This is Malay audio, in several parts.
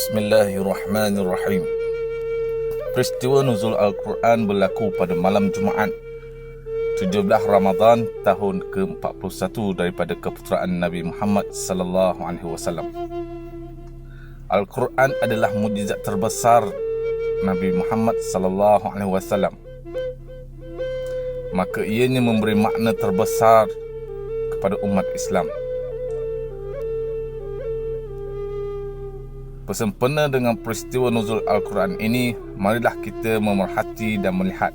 Bismillahirrahmanirrahim. Peristiwa nuzul Al-Quran berlaku pada malam Jumaat 17 Ramadan tahun ke-41 daripada keputeraan Nabi Muhammad sallallahu alaihi wasallam. Al-Quran adalah mukjizat terbesar Nabi Muhammad sallallahu alaihi wasallam. Maka ianya memberi makna terbesar kepada umat Islam. Bersempena dengan peristiwa nuzul Al-Quran ini, marilah kita memerhati dan melihat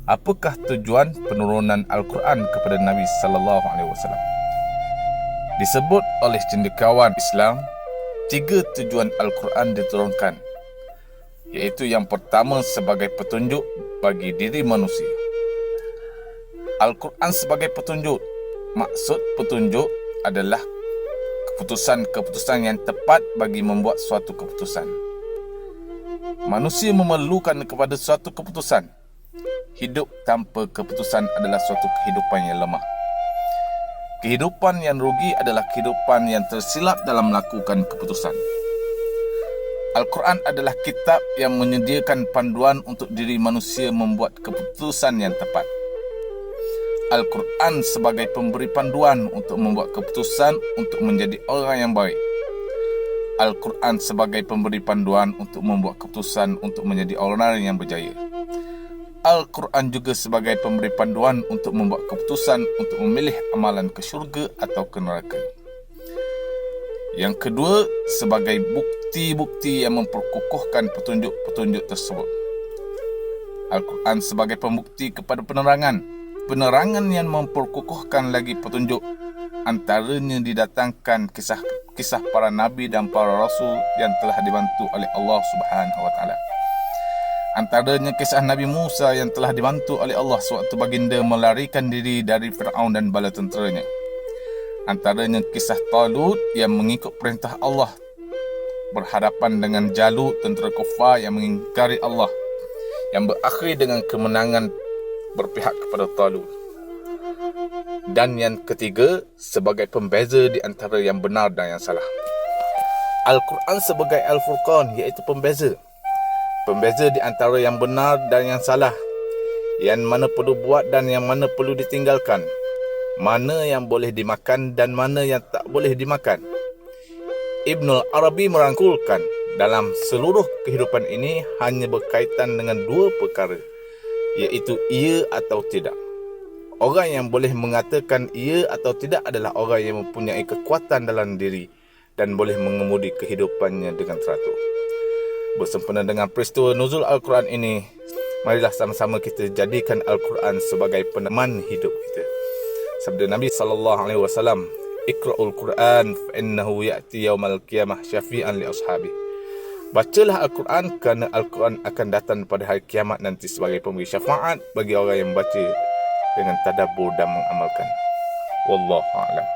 apakah tujuan penurunan Al-Quran kepada Nabi sallallahu alaihi wasallam. Disebut oleh cendekiawan Islam, 3 tujuan Al-Quran diturunkan, iaitu yang pertama sebagai petunjuk bagi diri manusia. Al-Quran sebagai petunjuk, maksud petunjuk adalah keputusan-keputusan yang tepat bagi membuat suatu keputusan. Manusia memerlukan kepada suatu keputusan. Hidup tanpa keputusan adalah suatu kehidupan yang lemah. Kehidupan yang rugi adalah kehidupan yang tersilap dalam melakukan keputusan. Al-Quran adalah kitab yang menyediakan panduan untuk diri manusia membuat keputusan yang tepat. Al-Quran sebagai pemberi panduan untuk membuat keputusan untuk menjadi orang yang baik. Al-Quran sebagai pemberi panduan untuk membuat keputusan untuk menjadi orang yang berjaya. Al-Quran juga sebagai pemberi panduan untuk membuat keputusan untuk memilih amalan ke syurga atau ke neraka. Yang kedua, sebagai bukti-bukti yang memperkukuhkan petunjuk-petunjuk tersebut. Al-Quran sebagai pembukti kepada penerangan yang memperkukuhkan lagi petunjuk, antaranya didatangkan kisah para nabi dan para rasul yang telah dibantu oleh Allah Subhanahu wa taala. Antaranya kisah Nabi Musa yang telah dibantu oleh Allah sewaktu baginda melarikan diri dari Firaun dan bala tenteranya. Antaranya kisah Talut yang mengikut perintah Allah berhadapan dengan Jalut, tentera kufar yang mengingkari Allah, yang berakhir dengan kemenangan berpihak kepada Talut. Dan yang ketiga, sebagai pembeza di antara yang benar dan yang salah. Al-Quran sebagai Al-Furqan, iaitu pembeza di antara yang benar dan yang salah, yang mana perlu buat dan yang mana perlu ditinggalkan, mana yang boleh dimakan dan mana yang tak boleh dimakan. Ibnul Arabi merangkulkan, dalam seluruh kehidupan ini hanya berkaitan dengan 2 perkara, iaitu ia atau tidak. Orang yang boleh mengatakan ia atau tidak adalah orang yang mempunyai kekuatan dalam diri dan boleh mengemudi kehidupannya dengan teratur. Bersempena dengan peristiwa nuzul Al-Quran ini, marilah sama-sama kita jadikan Al-Quran sebagai peneman hidup kita. Sabda Nabi sallallahu alaihi wasallam, "Iqra'ul Quran fa innahu ya'ti yaumal qiyamah syafi'an li ashabi." Bacalah Al-Quran kerana Al-Quran akan datang pada hari kiamat nanti sebagai pemberi syafaat bagi orang yang baca dengan tadabbur dan mengamalkan. Wallahu a'lam.